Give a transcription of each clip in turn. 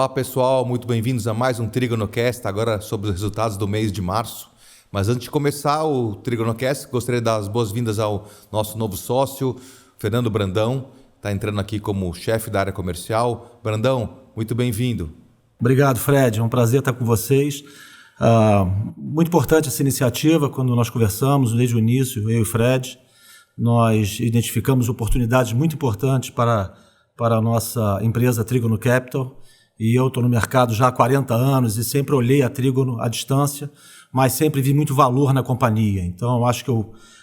Olá pessoal, muito bem-vindos a mais um TrigonoCast, agora sobre os resultados do mês de março. Mas antes de começar o TrigonoCast, gostaria de dar as boas-vindas ao nosso novo sócio, Fernando Brandão, está entrando aqui como chefe da área comercial. Brandão, muito bem-vindo. Obrigado, Fred, é um prazer estar com vocês. Muito importante essa iniciativa, quando nós conversamos desde o início, eu e o Fred, nós identificamos oportunidades muito importantes para a nossa empresa Trigono Capital, e eu estou no mercado já há 40 anos e sempre olhei a Trigono à distância, mas sempre vi muito valor na companhia. Então, eu acho que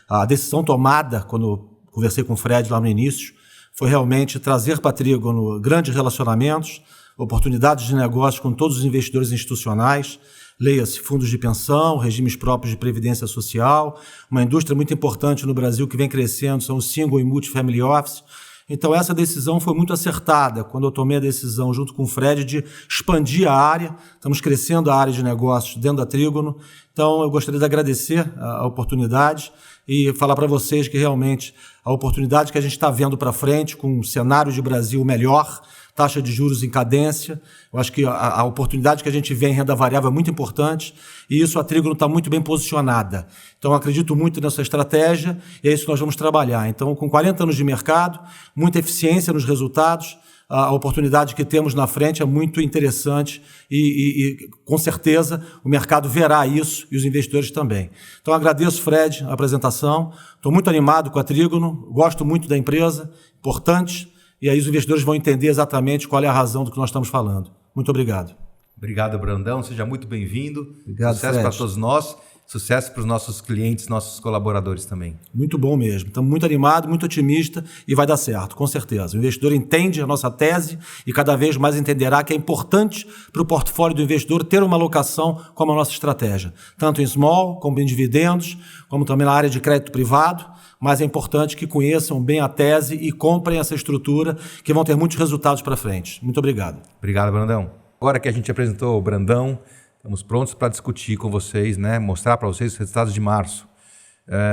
a decisão tomada, quando eu conversei com o Fred lá no início, foi realmente trazer para a Trigono grandes relacionamentos, oportunidades de negócio com todos os investidores institucionais, leia-se fundos de pensão, regimes próprios de previdência social, uma indústria muito importante no Brasil que vem crescendo, são os single e multifamily office. Então essa decisão foi muito acertada, quando eu tomei a decisão junto com o Fred de expandir a área, estamos crescendo a área de negócios dentro da Trigono, então eu gostaria de agradecer a oportunidade e falar para vocês que realmente a oportunidade que a gente está vendo para frente, com um cenário de Brasil melhor, taxa de juros em cadência, eu acho que a oportunidade que a gente vê em renda variável é muito importante e isso a Trigono está muito bem posicionada. Então eu acredito muito nessa estratégia e é isso que nós vamos trabalhar. Então com 40 anos de mercado, muita eficiência nos resultados, a oportunidade que temos na frente é muito interessante e com certeza o mercado verá isso e os investidores também. Então agradeço, Fred, a apresentação, estou muito animado com a Trigono, gosto muito da empresa, importante. E aí os investidores vão entender exatamente qual é a razão do que nós estamos falando. Muito obrigado. Obrigado, Brandão. Seja muito bem-vindo. Obrigado, sucesso para todos nós. Sucesso para os nossos clientes, nossos colaboradores também. Muito bom mesmo. Estamos muito animados, muito otimistas e vai dar certo, com certeza. O investidor entende a nossa tese e cada vez mais entenderá que é importante para o portfólio do investidor ter uma alocação como a nossa estratégia. Tanto em small, como em dividendos, como também na área de crédito privado. Mas é importante que conheçam bem a tese e comprem essa estrutura, que vão ter muitos resultados para frente. Muito obrigado. Obrigado, Brandão. Agora que a gente apresentou o Brandão, estamos prontos para discutir com vocês, né? Mostrar para vocês os resultados de março.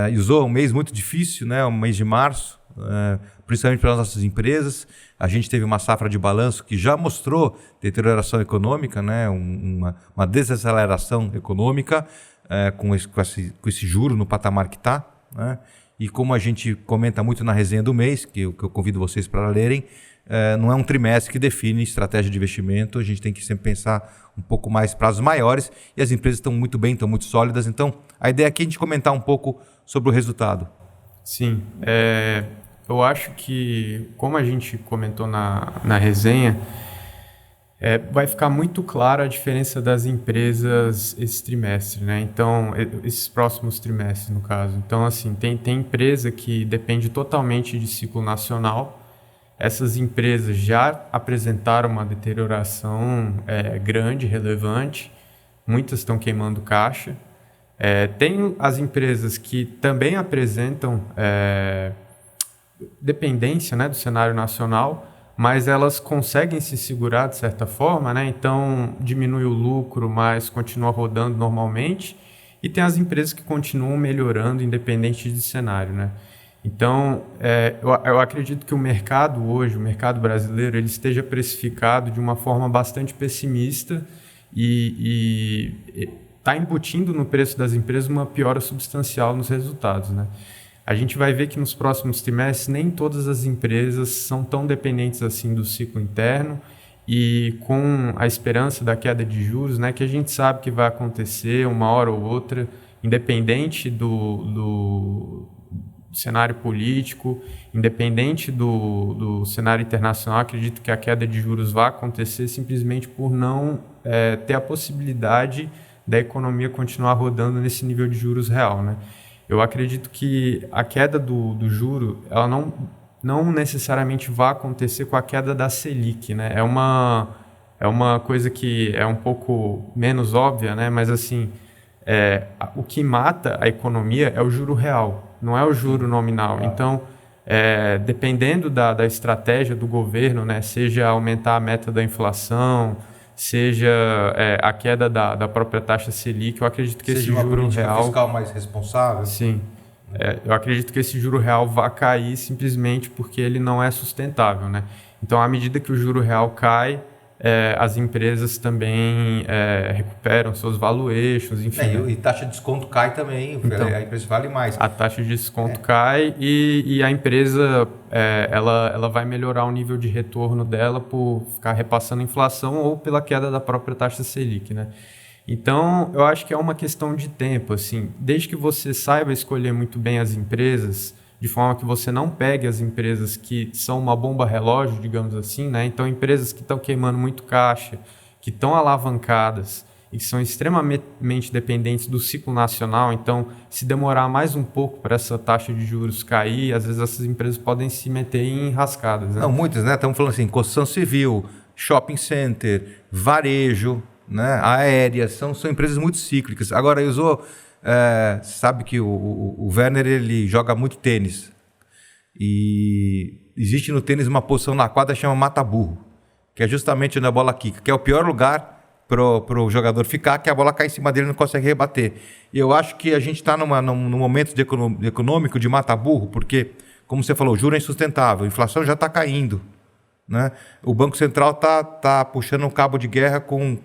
E usou um mês muito difícil, né? Um mês de março, principalmente para as nossas empresas. A gente teve uma safra de balanço que já mostrou deterioração econômica, né? Uma desaceleração econômica com esse juro no patamar que está, né? E como a gente comenta muito na resenha do mês, que eu convido vocês para lerem, não é um trimestre que define estratégia de investimento, a gente tem que sempre pensar um pouco mais prazos maiores e as empresas estão muito bem, estão muito sólidas. Então, a ideia aqui é a gente comentar um pouco sobre o resultado. Sim, eu acho que, como a gente comentou na resenha, vai ficar muito clara a diferença das empresas esse trimestre, né? Então, esses próximos trimestres, no caso. Então, assim, tem empresa que depende totalmente de ciclo nacional. Essas empresas já apresentaram uma deterioração grande, relevante. Muitas estão queimando caixa. Tem as empresas que também apresentam dependência, né, do cenário nacional, mas elas conseguem se segurar de certa forma, né? Então diminui o lucro, mas continua rodando normalmente. E tem as empresas que continuam melhorando independente de cenário, né? Então eu acredito que o mercado hoje, o mercado brasileiro, ele esteja precificado de uma forma bastante pessimista e está embutindo no preço das empresas uma piora substancial nos resultados, né? A gente vai ver que nos próximos trimestres nem todas as empresas são tão dependentes assim do ciclo interno e com a esperança da queda de juros, né, que a gente sabe que vai acontecer uma hora ou outra, independente do cenário político, independente do cenário internacional. Acredito que a queda de juros vai acontecer simplesmente por não ter a possibilidade da economia continuar rodando nesse nível de juros real, né? Eu acredito que a queda do juro, ela não necessariamente vai acontecer com a queda da Selic, né? É uma coisa que é um pouco menos óbvia, né? Mas assim, o que mata a economia é o juro real, não é o juro nominal. Então, dependendo da estratégia do governo, né? Seja aumentar a meta da inflação, seja a queda da própria taxa Selic, eu acredito que esse juro real... fiscal mais responsável? Sim. Eu acredito que esse juro real vai cair simplesmente porque ele não é sustentável, né? Então, à medida que o juro real cai, as empresas também recuperam seus valuations, enfim. E taxa de desconto cai também, então, a empresa vale mais. A taxa de desconto cai e a empresa ela vai melhorar o nível de retorno dela por ficar repassando a inflação ou pela queda da própria taxa Selic, né? Então, eu acho que é uma questão de tempo, assim, desde que você saiba escolher muito bem as empresas, de forma que você não pegue as empresas que são uma bomba relógio, digamos assim, né? Então, empresas que estão queimando muito caixa, que estão alavancadas e que são extremamente dependentes do ciclo nacional. Então, se demorar mais um pouco para essa taxa de juros cair, às vezes essas empresas podem se meter em enrascadas, né? Não, muitas, né? Estamos falando assim, construção civil, shopping center, varejo, né? Aéreas, são empresas muito cíclicas. Agora, sabe que o Werner ele joga muito tênis. E existe no tênis uma posição na quadra que chama mata-burro, que é justamente onde a bola quica, que é o pior lugar para o jogador ficar, que a bola cai em cima dele e não consegue rebater. E eu acho que a gente está num momento econômico de mata-burro, porque, como você falou, o juro é insustentável, a inflação já está caindo, né? O Banco Central tá puxando um cabo de guerra com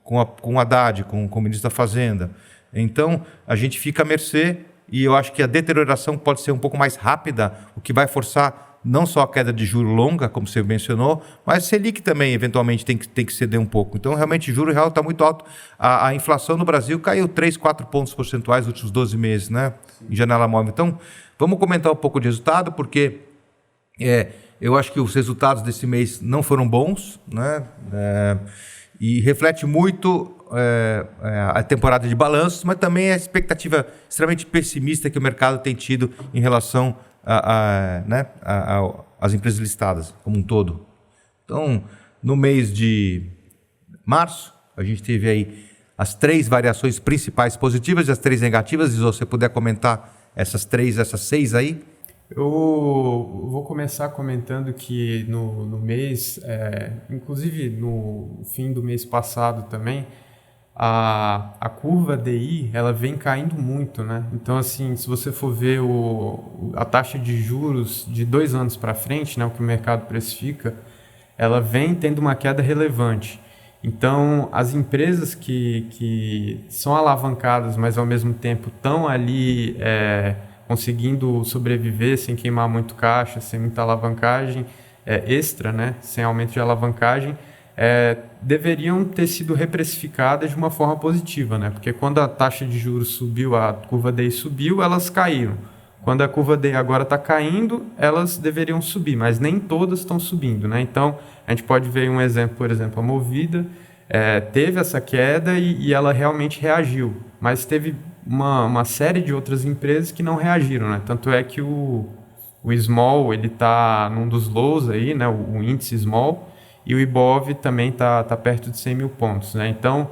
o Haddad, com o ministro da Fazenda. Então, a gente fica à mercê e eu acho que a deterioração pode ser um pouco mais rápida, o que vai forçar não só a queda de juro longa, como você mencionou, mas Selic também, eventualmente, tem que ceder um pouco. Então, realmente, o juro real está muito alto. A inflação no Brasil caiu 3, 4 pontos percentuais nos últimos 12 meses, né? Em janela móvel. Então, vamos comentar um pouco de resultado, porque eu acho que os resultados desse mês não foram bons, né? E reflete muito a temporada de balanços, mas também a expectativa extremamente pessimista que o mercado tem tido em relação às empresas listadas como um todo. Então, no mês de março, a gente teve aí as 3 variações principais positivas e as 3 negativas. Se você puder comentar essas 6 aí. Eu vou começar comentando que no mês, inclusive no fim do mês passado também, a curva DI ela vem caindo muito, né? Então, assim, se você for ver a taxa de juros de 2 anos para frente, né, o que o mercado precifica, ela vem tendo uma queda relevante. Então, as empresas que são alavancadas, mas ao mesmo tempo estão ali conseguindo sobreviver sem queimar muito caixa, sem muita alavancagem extra, né? Sem aumento de alavancagem, deveriam ter sido reprecificadas de uma forma positiva, né? Porque quando a taxa de juros subiu, a curva DI subiu, elas caíram. Quando a curva DI agora está caindo, elas deveriam subir, mas nem todas estão subindo, né? Então, a gente pode ver um exemplo, por exemplo, a Movida teve essa queda e ela realmente reagiu, mas teve uma série de outras empresas que não reagiram, né? Tanto é que o Small ele está num dos lows aí, né? O índice Small, e o Ibov também está perto de 100 mil pontos, né? Então,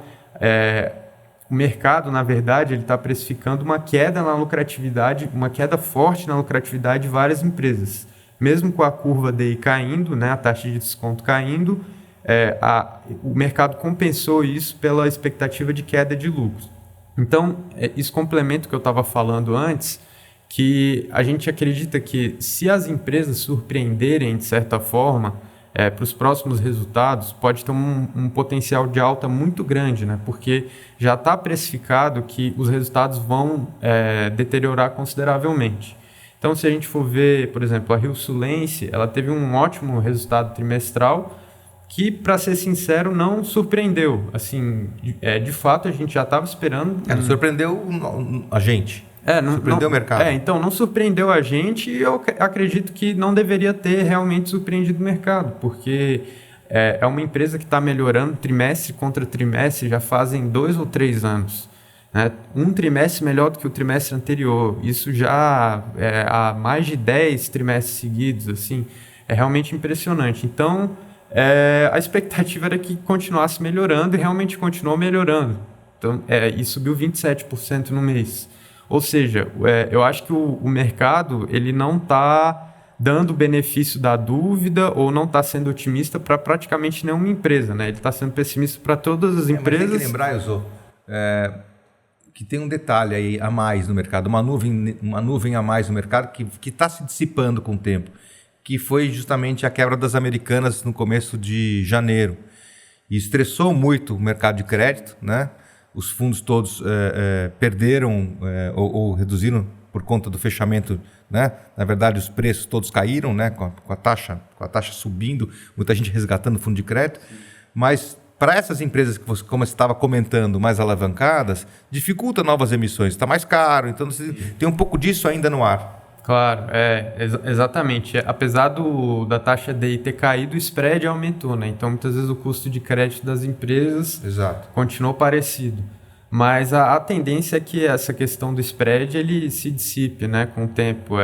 o mercado, na verdade, ele está precificando uma queda na lucratividade, uma queda forte na lucratividade de várias empresas. Mesmo com a curva DI caindo, né? A taxa de desconto caindo, o mercado compensou isso pela expectativa de queda de lucros. Então, isso complementa o que eu estava falando antes, que a gente acredita que se as empresas surpreenderem de certa forma para os próximos resultados, pode ter um potencial de alta muito grande, né? Porque já está precificado que os resultados vão deteriorar consideravelmente. Então, se a gente for ver, por exemplo, a Rio Sulense, ela teve um ótimo resultado trimestral, que, para ser sincero, não surpreendeu. Assim, de fato, a gente já estava esperando. Não surpreendeu a gente. Surpreendeu o mercado. Então, não surpreendeu a gente e eu acredito que não deveria ter realmente surpreendido o mercado, porque é uma empresa que está melhorando trimestre contra trimestre já fazem 2 ou 3 anos. Né? Um trimestre melhor do que o trimestre anterior. Isso já há mais de 10 trimestres seguidos. Assim, é realmente impressionante. Então, a expectativa era que continuasse melhorando e realmente continuou melhorando. Então, e subiu 27% no mês. Ou seja, eu acho que o mercado ele não está dando o benefício da dúvida ou não está sendo otimista para praticamente nenhuma empresa, né? Ele está sendo pessimista para todas as empresas. Mas tem que lembrar, Ilzo, que tem um detalhe aí a mais no mercado, uma nuvem a mais no mercado que está se dissipando com o tempo, que foi justamente a quebra das Americanas no começo de janeiro. e estressou muito o mercado de crédito, né? Os fundos todos perderam ou reduziram por conta do fechamento, né? Na verdade, os preços todos caíram, né? Com a taxa subindo, muita gente resgatando o fundo de crédito. Mas para essas empresas que você, como você estava comentando, mais alavancadas, dificulta novas emissões, está mais caro. Então, você tem um pouco disso ainda no ar. Claro, exatamente. Apesar da taxa DI ter caído, o spread aumentou, né? Então, muitas vezes o custo de crédito das empresas continuou parecido. Mas a tendência é que essa questão do spread ele se dissipe, né, com o tempo.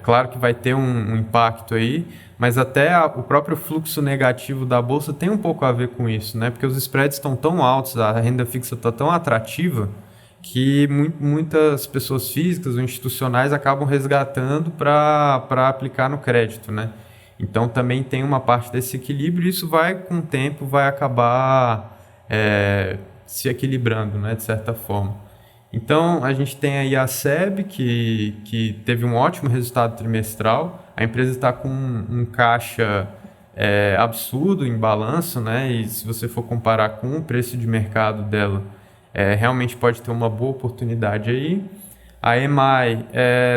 Claro que vai ter um impacto aí, mas até o próprio fluxo negativo da Bolsa tem um pouco a ver com isso, né? Porque os spreads estão tão altos, a renda fixa está tão atrativa, que muitas pessoas físicas ou institucionais acabam resgatando para aplicar no crédito, né? Então também tem uma parte desse equilíbrio e isso com o tempo vai acabar se equilibrando, né, de certa forma. Então a gente tem aí a SEB que teve um ótimo resultado trimestral, a empresa está com um caixa absurdo em balanço, né? E se você for comparar com o preço de mercado dela, realmente pode ter uma boa oportunidade aí. A EMAI,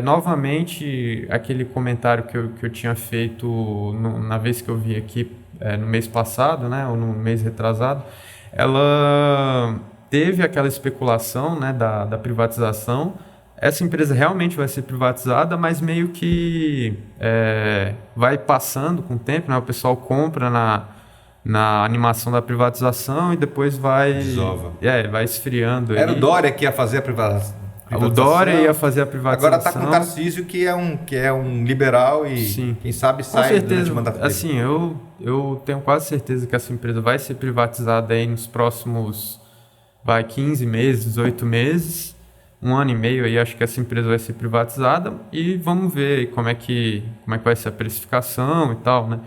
novamente, aquele comentário que eu tinha feito na vez que eu vi aqui no mês passado, né, ou no mês retrasado, ela teve aquela especulação, né, da privatização. Essa empresa realmente vai ser privatizada, mas meio que vai passando com o tempo, né, o pessoal compra na animação da privatização e depois vai esfriando. Era o Dória que ia fazer a privatização. O Dória ia fazer a privatização. Agora está com o Tarcísio, que é um liberal e Sim. Quem sabe sai durante o mandato dele. Assim, eu tenho quase certeza que essa empresa vai ser privatizada aí nos próximos 15 meses, 18 meses, 1 ano e meio aí acho que essa empresa vai ser privatizada e vamos ver como é que vai ser a precificação e tal, né?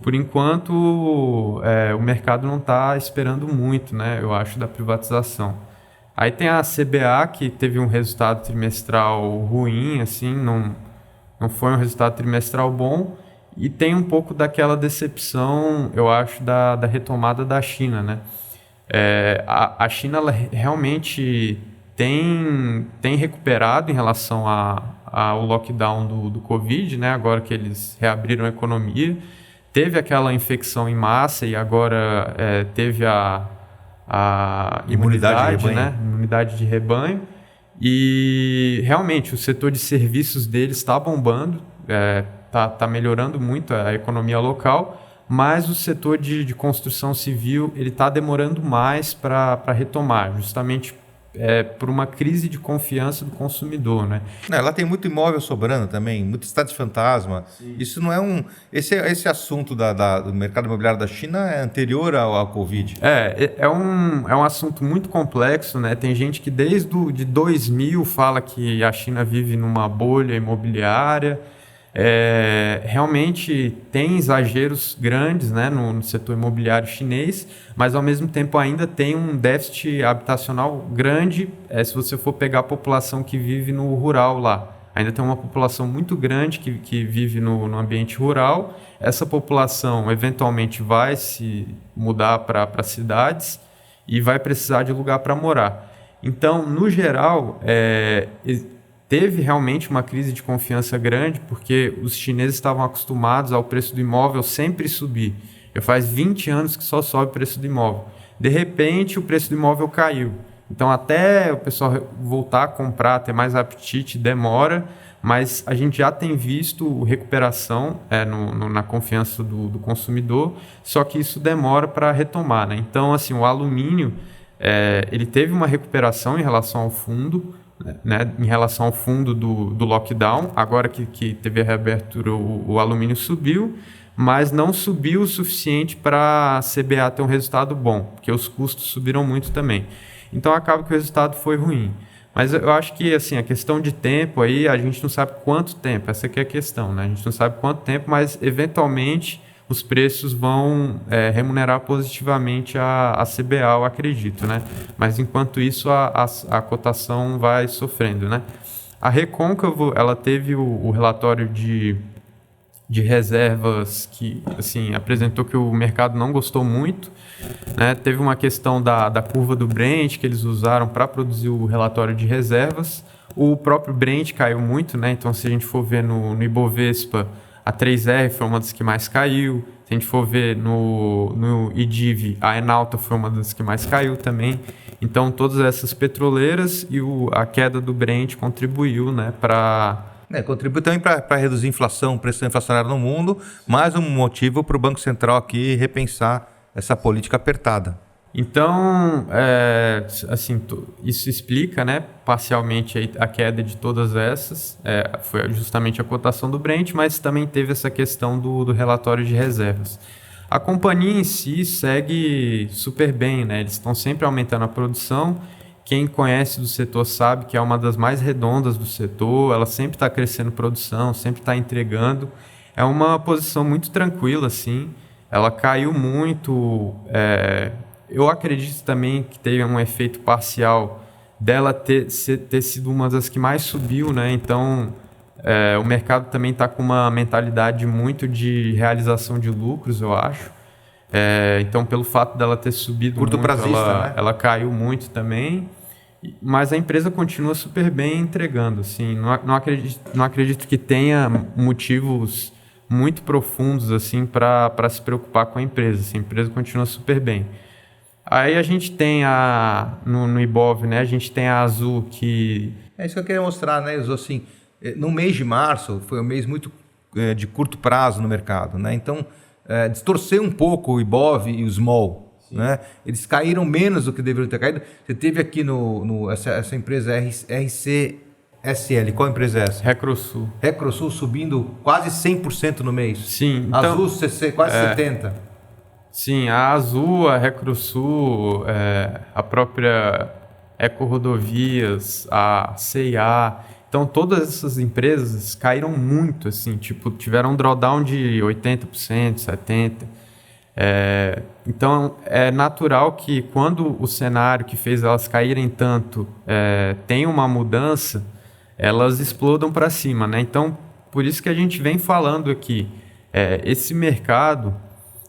Por enquanto, o mercado não está esperando muito, né, eu acho, da privatização. Aí tem a CBA, que teve um resultado trimestral ruim, assim, não foi um resultado trimestral bom, e tem um pouco daquela decepção, eu acho, da retomada da China, né? A China ela realmente tem recuperado em relação ao lockdown do Covid, né? Agora que eles reabriram a economia. Teve aquela infecção em massa e agora teve a imunidade de rebanho, né? Imunidade de rebanho. E realmente o setor de serviços deles está bombando, tá melhorando muito a economia local, mas o setor de construção civil ele está demorando mais para retomar, justamente por uma crise de confiança do consumidor, né? Ela tem muito imóvel sobrando também, muitos estados fantasma. Sim. Isso não é esse assunto do mercado imobiliário da China é anterior ao Covid. É um assunto muito complexo, né? Tem gente que desde de 2000 fala que a China vive numa bolha imobiliária. Realmente tem exageros grandes, né, no setor imobiliário chinês, mas ao mesmo tempo ainda tem um déficit habitacional grande, se você for pegar a população que vive no rural lá. Ainda tem uma população muito grande que vive no ambiente rural. Essa população eventualmente vai se mudar para cidades e vai precisar de lugar para morar. Então, no geral, teve realmente uma crise de confiança grande, porque os chineses estavam acostumados ao preço do imóvel sempre subir. Já faz 20 anos que só sobe o preço do imóvel. De repente, o preço do imóvel caiu. Então, até o pessoal voltar a comprar, ter mais apetite, demora, mas a gente já tem visto recuperação na confiança do consumidor, só que isso demora para retomar, né? Então, assim, o alumínio, ele teve uma recuperação em relação ao fundo, né, em relação ao fundo do lockdown. Agora que teve a reabertura, o alumínio subiu, mas não subiu o suficiente para a CBA ter um resultado bom, porque os custos subiram muito também. Então acaba que o resultado foi ruim. Mas eu acho que assim, a questão de tempo aí, a gente não sabe quanto tempo, essa aqui é a questão, né? A gente não sabe quanto tempo, mas eventualmente os preços vão remunerar positivamente a CBA, eu acredito, né? Mas enquanto isso a cotação vai sofrendo, né? A Recôncavo, ela teve o relatório de de reservas que assim, apresentou que o mercado não gostou muito, né? Teve uma questão da curva do Brent que eles usaram para produzir o relatório de reservas. O próprio Brent caiu muito, né? Então, se a gente for ver no Ibovespa, a 3R foi uma das que mais caiu. Se a gente for ver no IDIV, a Enalta foi uma das que mais caiu também. Então, todas essas petroleiras e a queda do Brent contribuiu, né, para... Contribui também para reduzir a inflação, pressão inflacionária no mundo, mais um motivo para o Banco Central aqui repensar essa política apertada. Então, assim, isso explica, né, parcialmente a queda de todas essas, foi justamente a cotação do Brent, mas também teve essa questão do relatório de reservas. A companhia em si segue super bem, né, eles estão sempre aumentando a produção. Quem conhece do setor sabe que é uma das mais redondas do setor, ela sempre está crescendo produção, sempre está entregando. É uma posição muito tranquila, assim, ela caiu muito. Eu acredito também que teve um efeito parcial dela ter sido uma das que mais subiu, né? Então, o mercado também está com uma mentalidade muito de realização de lucros, eu acho. Então, pelo fato dela ter subido curto muito, prazista, né? ela caiu muito também. Mas a empresa continua super bem entregando. Assim, não acredito que tenha motivos muito profundos assim, para se preocupar com a empresa. Assim, a empresa continua super bem. Aí a gente tem no Ibov, né? A gente tem a Azul que... É isso que eu queria mostrar, né, Iso? Assim, no mês de março foi um mês muito de curto prazo no mercado, né? Então, distorceu um pouco o Ibov e o Small. Né? Eles caíram menos do que deveriam ter caído. Você teve aqui essa empresa RCSL. Qual empresa é essa? Recrosul. Recrosul subindo quase 100% no mês. Sim. Azul quase 70%. Sim, a Azul, a Recrosul, a própria Eco Rodovias, a CIA. Então, todas essas empresas caíram muito, assim, tipo, tiveram um drawdown de 80%, 70%. Então, é natural que quando o cenário que fez elas caírem tanto tem uma mudança, elas explodam para cima, né? Então, por isso que a gente vem falando aqui, esse mercado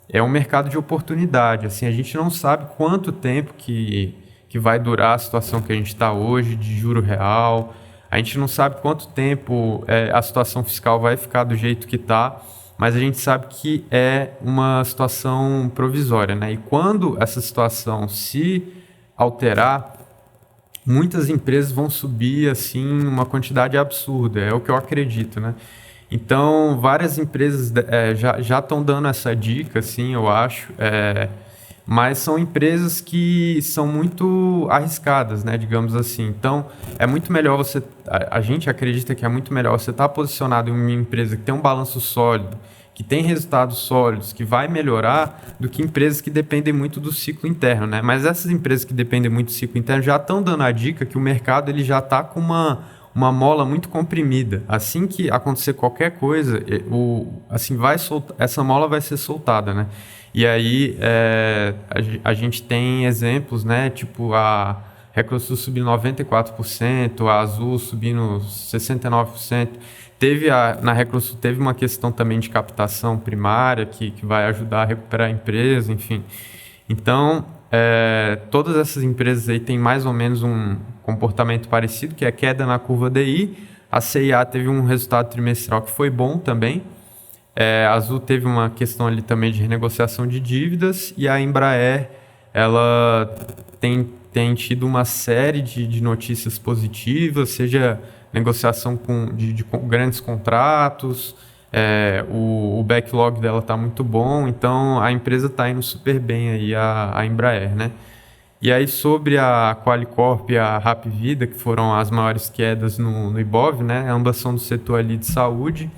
é um mercado de oportunidade. Assim, a gente não sabe quanto tempo que vai durar a situação que a gente está hoje de juro real, a gente não sabe quanto tempo a situação fiscal vai ficar do jeito que está, mas a gente sabe que é uma situação provisória, né? E quando essa situação se alterar, muitas empresas vão subir assim uma quantidade absurda, é o que eu acredito, né? Então, várias empresas já estão dando essa dica, assim, eu acho, mas são empresas que são muito arriscadas, né? Digamos assim. Então, é muito melhor a gente acredita que é muito melhor você estar posicionado em uma empresa que tem um balanço sólido, que tem resultados sólidos, que vai melhorar, do que empresas que dependem muito do ciclo interno, né? Mas essas empresas que dependem muito do ciclo interno já estão dando a dica que o mercado ele já está com uma mola muito comprimida. Assim que acontecer qualquer coisa, essa mola vai ser soltada, né? E aí a gente tem exemplos, né? Tipo a Recrosul subindo 94%, a Azul subindo 69%. Na Recrosul teve uma questão também de captação primária que vai ajudar a recuperar a empresa, enfim. Então, todas essas empresas aí têm mais ou menos um comportamento parecido, que é a queda na curva DI. A CIA teve um resultado trimestral que foi bom também. A Azul teve uma questão ali também de renegociação de dívidas e a Embraer, ela tem tido uma série de notícias positivas, seja negociação de grandes contratos, o backlog dela está muito bom, então a empresa está indo super bem aí, a Embraer, né? E aí sobre a Qualicorp e a Hapvida, que foram as maiores quedas no Ibov, né? Ambas são do setor ali de saúde.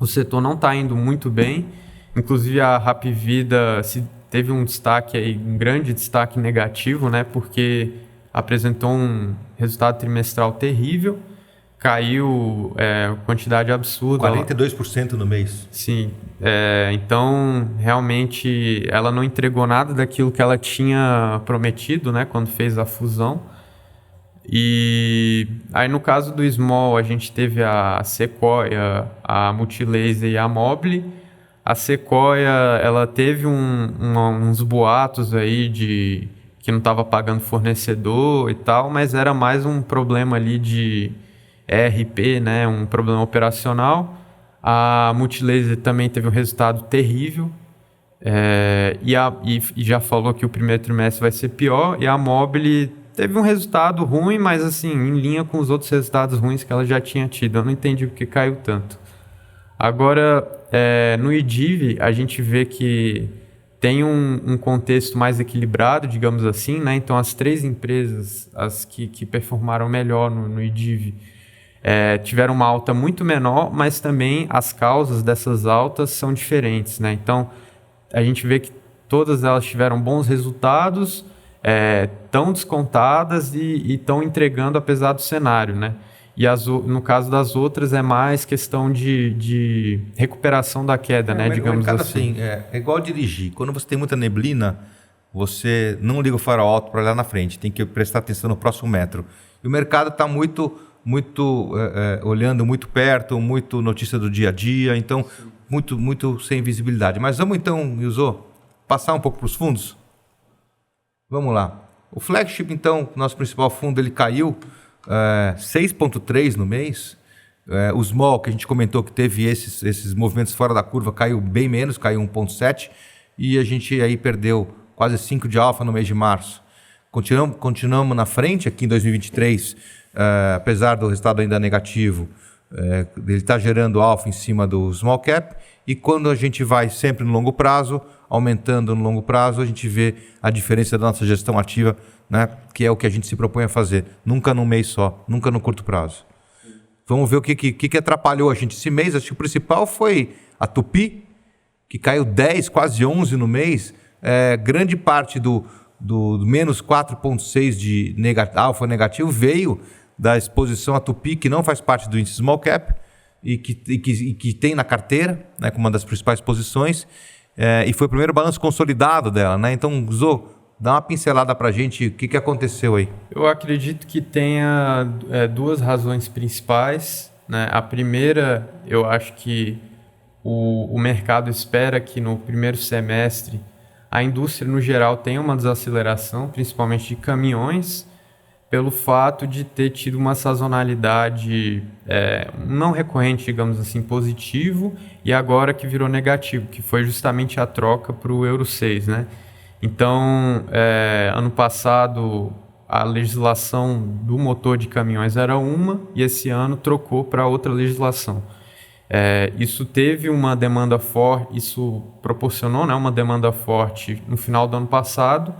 O setor não está indo muito bem, inclusive a Hapvida teve um destaque aí, um grande destaque negativo, né? Porque apresentou um resultado trimestral terrível, caiu quantidade absurda. 42% no mês. Sim, então realmente ela não entregou nada daquilo que ela tinha prometido, né? Quando fez a fusão. E aí no caso do Small, a gente teve a Sequoia, a Multilaser e a Mobile. A Sequoia, ela teve uns boatos aí de que não estava pagando fornecedor e tal, mas era mais um problema ali de ERP, né, um problema operacional. A Multilaser também teve um resultado terrível, e já falou que o primeiro trimestre vai ser pior, e a Mobile teve um resultado ruim, mas assim, em linha com os outros resultados ruins que ela já tinha tido. Eu não entendi porque caiu tanto. Agora, no IDIV, a gente vê que tem um contexto mais equilibrado, digamos assim, né? Então, as 3 empresas, as que performaram melhor no IDIV, tiveram uma alta muito menor, mas também as causas dessas altas são diferentes, né? Então, a gente vê que todas elas tiveram bons resultados, tão descontadas e estão entregando apesar do cenário, né? E no caso das outras é mais questão de recuperação da queda, né? Digamos assim. É igual dirigir. Quando você tem muita neblina, você não liga o farol alto para olhar na frente. Tem que prestar atenção no próximo metro. E o mercado está muito olhando muito perto, muito notícia do dia a dia. Então, muito sem visibilidade. Mas vamos então, Yuzo, passar um pouco para os fundos? Vamos lá. O Flagship, então, nosso principal fundo, ele caiu 6,3 no mês. O Small, que a gente comentou que teve esses movimentos fora da curva, caiu bem menos, caiu 1,7. E a gente aí perdeu quase 5 de alfa no mês de março. Continuamos na frente aqui em 2023, apesar do resultado ainda negativo. Ele está gerando alfa em cima do Small Cap. E quando a gente vai sempre no longo prazo, aumentando no longo prazo, a gente vê a diferença da nossa gestão ativa, né? Que é o que a gente se propõe a fazer. Nunca num mês só, nunca no curto prazo. Vamos ver o que atrapalhou a gente esse mês. Acho que o principal foi a Tupi, que caiu 10, quase 11 no mês. Grande parte do menos 4,6 de alfa negativo veio da exposição à Tupi, que não faz parte do índice Small Cap, e que tem na carteira, né, como uma das principais posições, e foi o primeiro balanço consolidado dela, né? Então, Zô, dá uma pincelada para a gente, o que aconteceu aí? Eu acredito que tenha 2 razões principais, né? A primeira, eu acho que o mercado espera que no primeiro semestre a indústria no geral tenha uma desaceleração, principalmente de caminhões, pelo fato de ter tido uma sazonalidade não recorrente, digamos assim, positivo, e agora que virou negativo, que foi justamente a troca para o Euro 6, né? Então, ano passado, a legislação do motor de caminhões era uma, e esse ano trocou para outra legislação. Isso teve uma demanda forte, isso proporcionou, né, uma demanda forte no final do ano passado,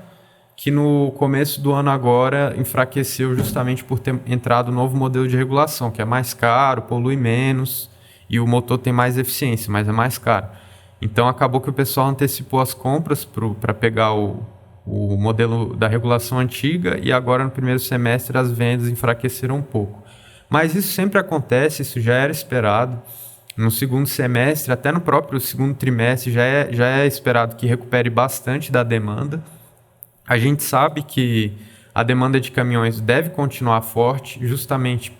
que no começo do ano agora enfraqueceu justamente por ter entrado um novo modelo de regulação, que é mais caro, polui menos e o motor tem mais eficiência, mas é mais caro. Então acabou que o pessoal antecipou as compras para pegar o modelo da regulação antiga e agora no primeiro semestre as vendas enfraqueceram um pouco. Mas isso sempre acontece, isso já era esperado. No segundo semestre, até no próprio segundo trimestre, já é esperado que recupere bastante da demanda. A gente sabe que a demanda de caminhões deve continuar forte, justamente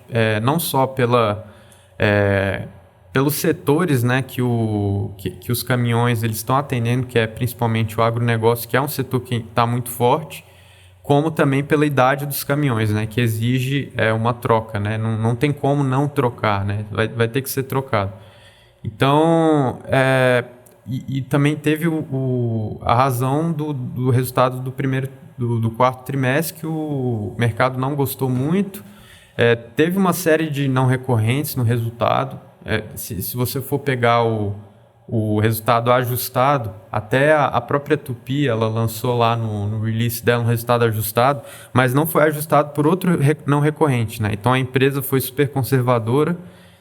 não só pelos setores, né, que os caminhões eles estão atendendo, que é principalmente o agronegócio, que é um setor que está muito forte, como também pela idade dos caminhões, né, que exige uma troca, né, não tem como não trocar, né, vai ter que ser trocado. Então, e também teve a razão do resultado do quarto trimestre, que o mercado não gostou muito. Teve uma série de não recorrentes no resultado. Se você for pegar o resultado ajustado, até a própria Tupi, ela lançou lá no release dela um resultado ajustado, mas não foi ajustado por outro não recorrente, né? Então a empresa foi super conservadora.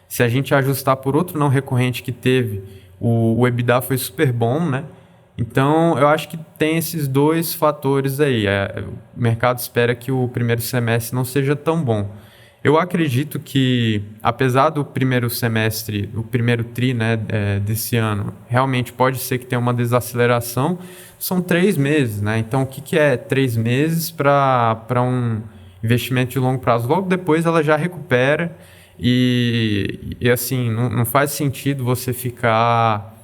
Se a gente ajustar por outro não recorrente que teve, o EBITDA foi super bom, né? Então, eu acho que tem esses 2 fatores aí. O mercado espera que o primeiro semestre não seja tão bom. Eu acredito que, apesar do primeiro semestre, o primeiro tri, né, desse ano, realmente pode ser que tenha uma desaceleração, são 3 meses, né? Então, o que é 3 meses para Investimento de longo prazo. Logo depois ela já recupera e assim, não faz sentido você ficar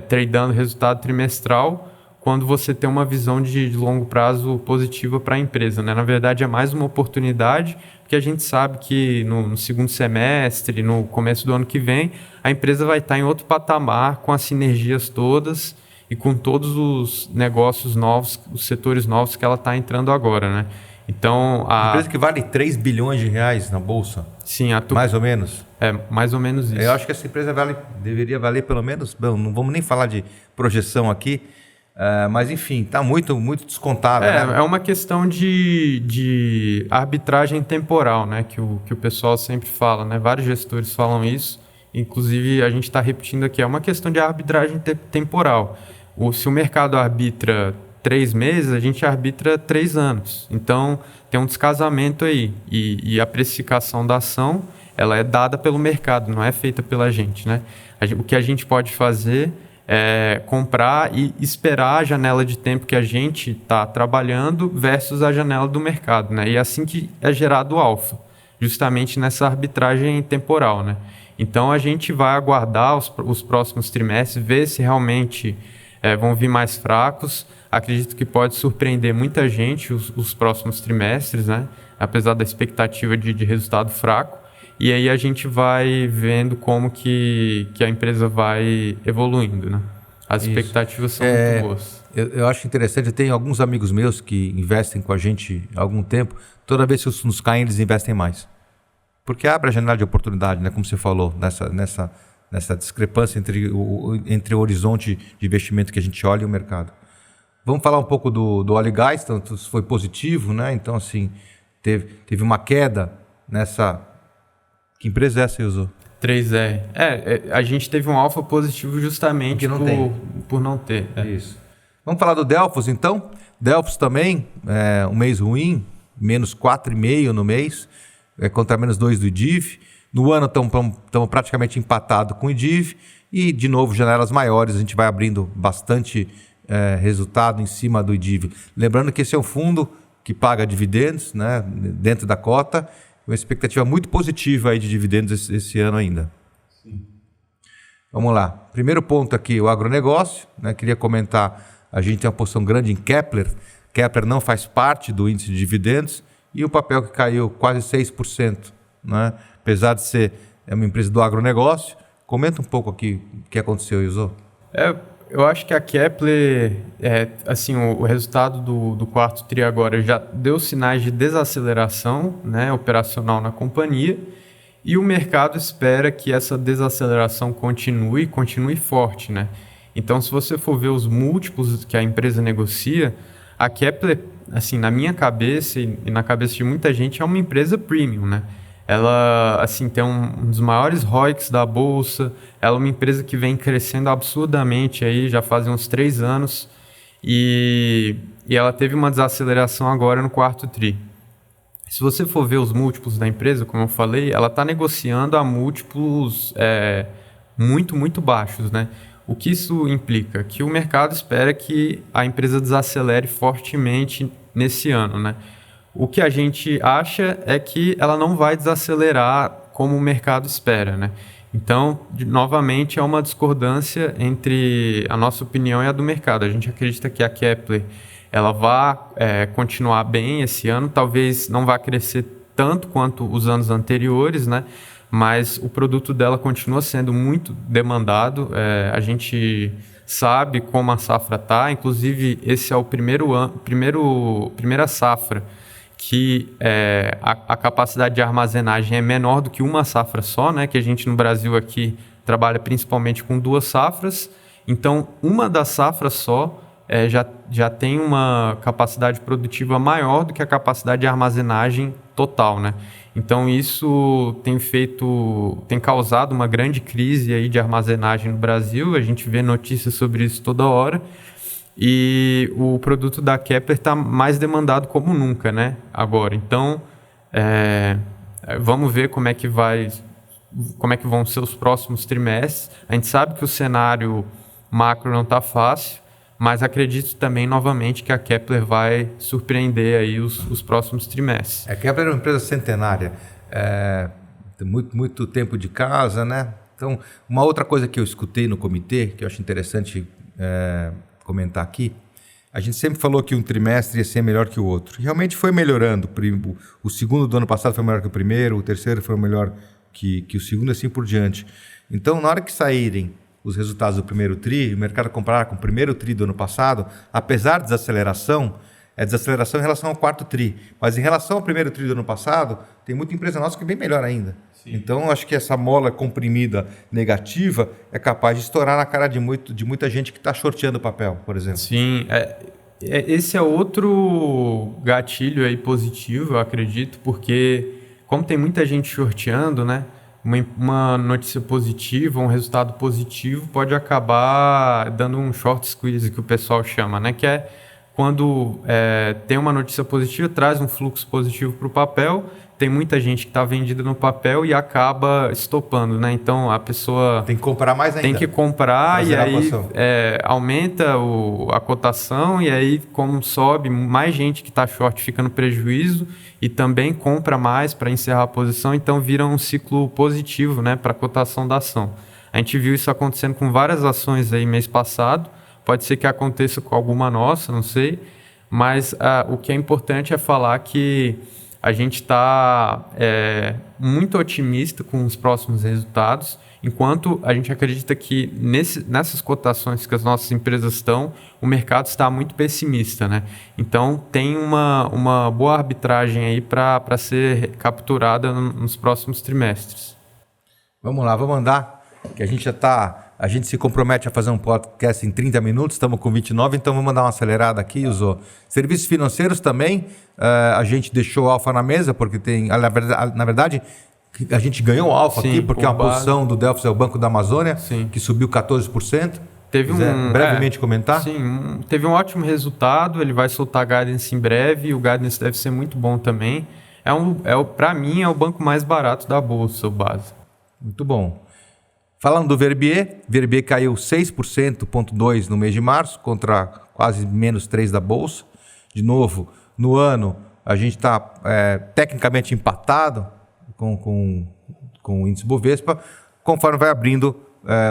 tradando resultado trimestral quando você tem uma visão de longo prazo positiva para a empresa, né? Na verdade, é mais uma oportunidade, porque a gente sabe que no segundo semestre, no começo do ano que vem, a empresa vai estar em outro patamar, com as sinergias todas e com todos os negócios novos, os setores novos que ela está entrando agora, né? Então, Uma empresa que vale 3 bilhões de reais na Bolsa, sim, mais ou menos. É, mais ou menos isso. Eu acho que essa empresa deveria valer pelo menos... Bom, não vamos nem falar de projeção aqui, mas enfim, está muito, muito descontável. Né? É uma questão de arbitragem temporal, né? Que o pessoal sempre fala, né? Vários gestores falam isso. Inclusive, a gente está repetindo aqui, é uma questão de arbitragem temporal. Se o mercado arbitra 3 meses, a gente arbitra 3 anos. Então, tem um descasamento aí. E a precificação da ação, ela é dada pelo mercado, não é feita pela gente, né? O que a gente pode fazer é comprar e esperar a janela de tempo que a gente está trabalhando versus a janela do mercado, né? E é assim que é gerado o alfa, justamente nessa arbitragem temporal, né? Então, a gente vai aguardar os próximos trimestres, ver se realmente vão vir mais fracos. Acredito que pode surpreender muita gente os próximos trimestres, né? Apesar da expectativa de resultado fraco. E aí a gente vai vendo como que a empresa vai evoluindo, né? As expectativas são muito boas. Eu acho interessante, eu tenho alguns amigos meus que investem com a gente há algum tempo. Toda vez que os fundos caem, eles investem mais. Porque abre a janela de oportunidade, né? Como você falou, nessa discrepância entre o horizonte de investimento que a gente olha e o mercado. Vamos falar um pouco do óleo e gás, tanto foi positivo, né? Então, assim, teve uma queda nessa... Que empresa é essa você usou? 3R. A gente teve um alfa positivo justamente por não ter. Isso. Vamos falar do Delphos, então? Delphos também, um mês ruim, menos 4,5 no mês, contra menos 2 do IDIV. No ano estamos praticamente empatados com o IDIV. E, de novo, janelas maiores, a gente vai abrindo bastante resultado em cima do IDIV. Lembrando que esse é um fundo que paga dividendos, né, dentro da cota, uma expectativa muito positiva aí de dividendos esse ano ainda. Sim. Vamos lá. Primeiro ponto aqui, o agronegócio. Né? Queria comentar, a gente tem uma posição grande em Kepler. Kepler não faz parte do índice de dividendos e o papel que caiu quase 6%. Né? Apesar de ser uma empresa do agronegócio. Comenta um pouco aqui o que aconteceu, Iso. Eu acho que a Kepler, assim, o resultado do quarto tri agora já deu sinais de desaceleração, né, operacional na companhia, e o mercado espera que essa desaceleração continue forte, né? Então, se você for ver os múltiplos que a empresa negocia, a Kepler, assim, na minha cabeça e na cabeça de muita gente, é uma empresa premium, né? Ela, assim, tem um dos maiores ROICs da Bolsa. Ela é uma empresa que vem crescendo absurdamente aí, já faz uns 3 anos. E ela teve uma desaceleração agora no quarto tri. Se você for ver os múltiplos da empresa, como eu falei, ela está negociando a múltiplos muito, muito baixos, né? O que isso implica? Que o mercado espera que a empresa desacelere fortemente nesse ano, né? O que a gente acha é que ela não vai desacelerar como o mercado espera, né? Então, novamente, é uma discordância entre a nossa opinião e a do mercado. A gente acredita que a Kepler ela vai continuar bem esse ano, talvez não vá crescer tanto quanto os anos anteriores, né? Mas o produto dela continua sendo muito demandado. A gente sabe como a safra está, inclusive esse é o primeira safra que a capacidade de armazenagem é menor do que uma safra só, né? Que a gente no Brasil aqui trabalha principalmente com 2 safras. Então, uma das safras só já tem uma capacidade produtiva maior do que a capacidade de armazenagem total, né? Então, isso tem causado uma grande crise aí de armazenagem no Brasil. A gente vê notícias sobre isso toda hora. E o produto da Kepler está mais demandado como nunca, né? Agora, então, vamos ver como é que vão ser os próximos trimestres. A gente sabe que o cenário macro não está fácil, mas acredito também, novamente, que a Kepler vai surpreender aí os próximos trimestres. A Kepler é uma empresa centenária, tem muito tempo de casa, né? Então, uma outra coisa que eu escutei no comitê, que eu acho interessante comentar aqui, a gente sempre falou que um trimestre ia ser melhor que o outro. Realmente foi melhorando. O segundo do ano passado foi melhor que o primeiro, o terceiro foi melhor que o segundo, assim por diante. Então, na hora que saírem os resultados do primeiro TRI, o mercado comparar com o primeiro TRI do ano passado, apesar de desaceleração, é desaceleração em relação ao quarto TRI. Mas em relação ao primeiro TRI do ano passado, tem muita empresa nossa que é bem melhor ainda. Sim. Então, acho que essa mola comprimida negativa é capaz de estourar na cara de muita gente que está shorteando o papel, por exemplo. Sim, esse é outro gatilho aí positivo, eu acredito, porque como tem muita gente shorteando, né, uma notícia positiva, um resultado positivo pode acabar dando um short squeeze, que o pessoal chama, né, que é quando tem uma notícia positiva, traz um fluxo positivo para o papel, tem muita gente que está vendida no papel e acaba estopando, né? Então a pessoa tem que comprar mais ainda. Tem que comprar e aí aumenta a cotação e aí como sobe, mais gente que está short fica no prejuízo e também compra mais para encerrar a posição, então vira um ciclo positivo, né, para a cotação da ação. A gente viu isso acontecendo com várias ações aí mês passado, pode ser que aconteça com alguma nossa, não sei, mas o que é importante é falar que a gente está muito otimista com os próximos resultados, enquanto a gente acredita que nessas cotações que as nossas empresas estão, o mercado está muito pessimista, né? Então, tem uma boa arbitragem aí para ser capturada nos próximos trimestres. Vamos lá, vamos andar, que a gente já está... A gente se compromete a fazer um podcast em 30 minutos, estamos com 29, então vamos dar uma acelerada aqui, Usou. Serviços financeiros também, a gente deixou alfa na mesa, porque tem, na verdade, a gente ganhou alfa aqui, porque é uma posição do Delphos, é o Banco da Amazônia, Sim. que subiu 14%. Teve brevemente comentar? Sim, teve um ótimo resultado, ele vai soltar guidance em breve, o guidance deve ser muito bom também. Para mim, é o banco mais barato da Bolsa, o Base. Muito bom. Falando do Verbier caiu 6,2% no mês de março, contra quase menos 3% da Bolsa. De novo, no ano, a gente está tecnicamente empatado com o índice Bovespa. Conforme vai abrindo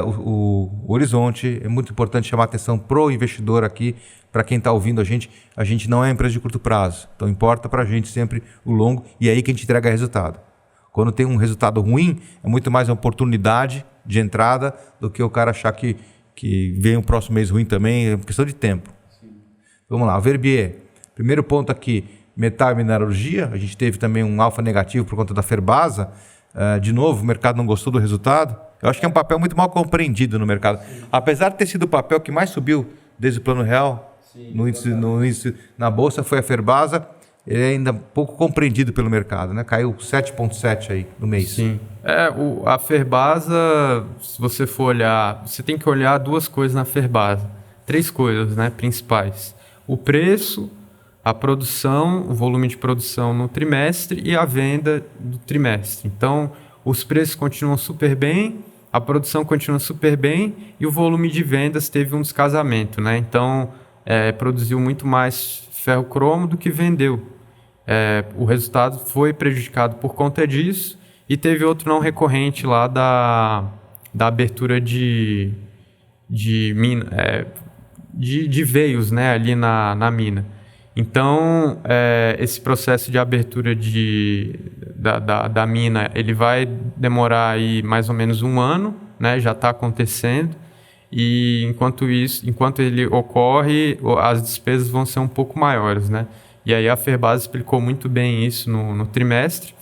o horizonte, é muito importante chamar a atenção para o investidor aqui, para quem está ouvindo a gente não é empresa de curto prazo. Então, importa para a gente sempre o longo e é aí que a gente entrega resultado. Quando tem um resultado ruim, é muito mais uma oportunidade de entrada do que o cara achar que vem um próximo mês ruim também, é uma questão de tempo. Sim. Vamos lá, Verbier. Primeiro ponto aqui, metal e mineralogia. A gente teve também um alfa negativo por conta da Ferbasa. De novo, o mercado não gostou do resultado. Eu acho que é um papel muito mal compreendido no mercado. Sim. Apesar de ter sido o papel que mais subiu desde o Plano Real, sim, no índice, na Bolsa, foi a Ferbasa. Ele é ainda pouco compreendido pelo mercado, né? Caiu 7,7% aí no mês. Sim. A Ferbasa, se você for olhar, você tem que olhar duas coisas na Ferbasa. 3 coisas, né, principais. O preço, a produção, o volume de produção no trimestre e a venda do trimestre. Então, os preços continuam super bem, a produção continua super bem e o volume de vendas teve um descasamento, né? Então, produziu muito mais ferro-cromo do que vendeu. O resultado foi prejudicado por conta disso e teve outro não recorrente lá da abertura de mina, de veios, né, ali na mina. Então, esse processo de abertura da mina, ele vai demorar aí mais ou menos 1 ano, né, já está acontecendo. E enquanto ele ocorre, as despesas vão ser um pouco maiores, né? E aí a Ferbasa explicou muito bem isso no trimestre.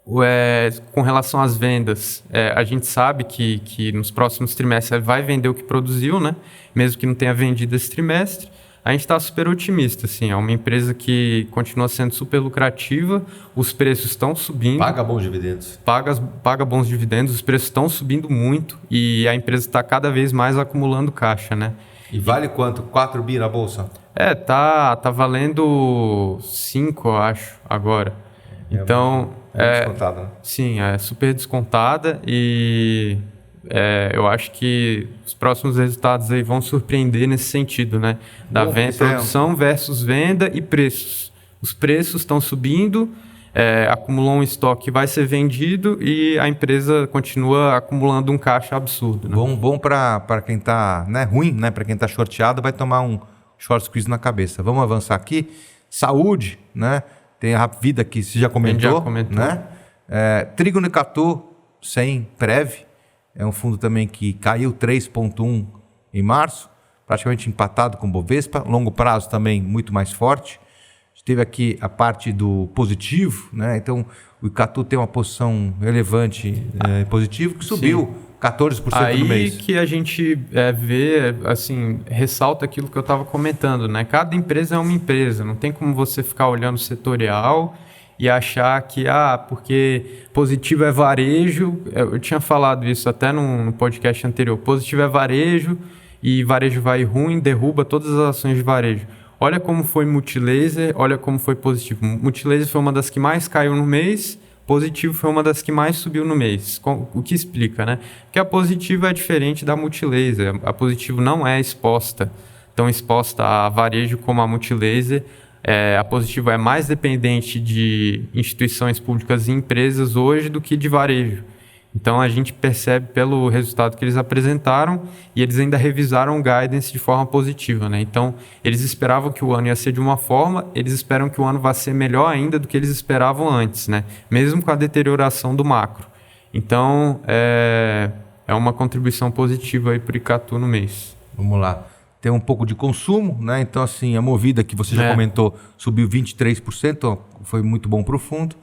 Com relação às vendas, a gente sabe que nos próximos trimestres vai vender o que produziu, né? Mesmo que não tenha vendido esse trimestre. A gente está super otimista, assim, é uma empresa que continua sendo super lucrativa, os preços estão subindo. Paga bons dividendos. Paga bons dividendos, os preços estão subindo muito e a empresa está cada vez mais acumulando caixa, né? E vale quanto? 4 bi na Bolsa? Tá valendo 5, eu acho, agora. Então, descontada, né? Sim, é super descontada e eu acho que os próximos resultados aí vão surpreender nesse sentido, né? Da produção versus venda e preços. Os preços estão subindo, acumulou um estoque que vai ser vendido e a empresa continua acumulando um caixa absurdo. Né? Bom para quem está, né, ruim, né, para quem está shorteado, vai tomar um short squeeze na cabeça. Vamos avançar aqui. Saúde, né? Tem a Vida que você já comentou. Né? Trígono e Catu sem Prev. É um fundo também que caiu 3,1 em março, praticamente empatado com o Bovespa. Longo prazo também muito mais forte. A gente teve aqui a parte do positivo, né? Então o Icatu tem uma posição relevante positivo que subiu 14% no mês. Aí que a gente vê, assim, ressalta aquilo que eu estava comentando, né? Cada empresa é uma empresa, não tem como você ficar olhando setorial e achar que, porque positivo é varejo, eu tinha falado isso até no podcast anterior, positivo é varejo e varejo vai ruim, derruba todas as ações de varejo. Olha como foi Multilaser, olha como foi positivo. Multilaser foi uma das que mais caiu no mês, positivo foi uma das que mais subiu no mês. O que explica, né? Porque a positivo é diferente da Multilaser, a positivo não é tão exposta a varejo como a Multilaser. A Positivo é mais dependente de instituições públicas e empresas hoje do que de varejo. Então, a gente percebe pelo resultado que eles apresentaram e eles ainda revisaram o guidance de forma positiva, né? Então, eles esperavam que o ano ia ser de uma forma, eles esperam que o ano vá ser melhor ainda do que eles esperavam antes, né? Mesmo com a deterioração do macro. Então, é uma contribuição positiva aí para o Icatu no mês. Vamos lá. Tem um pouco de consumo, né? Então, assim, a Movida, que você já comentou, subiu 23%, foi muito bom para o fundo.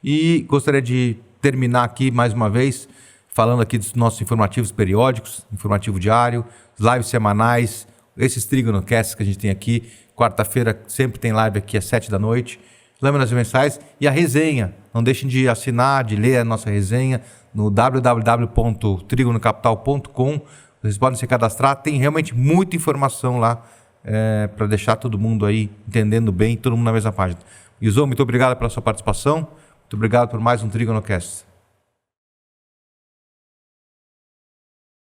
E gostaria de terminar aqui, mais uma vez, falando aqui dos nossos informativos periódicos, informativo diário, lives semanais, esses TrígonoCasts que a gente tem aqui. Quarta-feira sempre tem live aqui às 7 da noite. Lâminas mensais e a resenha. Não deixem de assinar, de ler a nossa resenha no www.trigonocapital.com. Vocês podem se cadastrar, tem realmente muita informação lá para deixar todo mundo aí entendendo bem, todo mundo na mesma página. Guizão, muito obrigado pela sua participação, muito obrigado por mais um TrígonoCast.